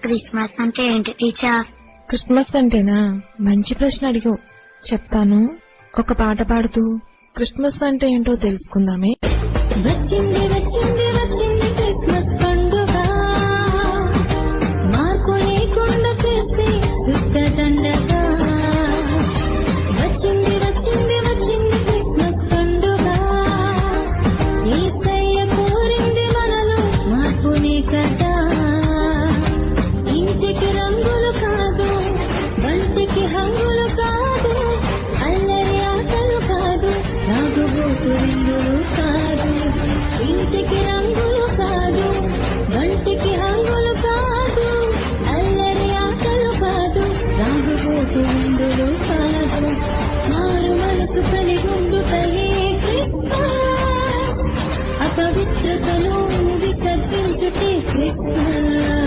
Christmas అంటే ఏంటి teacher? Christmas అంటేనా? మంచి ప్రశ్న అడిగావు, చెప్తాను. ఒక పాట పాడుతూ క్రిస్మస్ అంటే ఏంటో తెలుసుకుందామే. వచ్చింది వచ్చింది వచ్చింది క్రిస్మస్ పండుగ, మార్పు లేకుండా చేసే సుఖ దండగ. వచ్చింది వచ్చింది వచ్చింది క్రిస్మస్ పండుగ, యేసయ్య కోరింది మనలో మార్పునే కదా. ఇంటికి రంగులు కాదు, బంతికి హంగులు కాదు, అల్లరి ఆటలు కాదు, రాగుబోతు విందులు కాదు. ఇంటికి రంగులు కాదు, బంతికి హంగులు కాదు, అల్లరి ఆటలు కాదు, రాగుబోతు విందులు కాదు. మారు మనసు కలిగి ఉండుటయే క్రిస్మస్, అపవిత్రతను విసర్జించుటే క్రిస్మస్.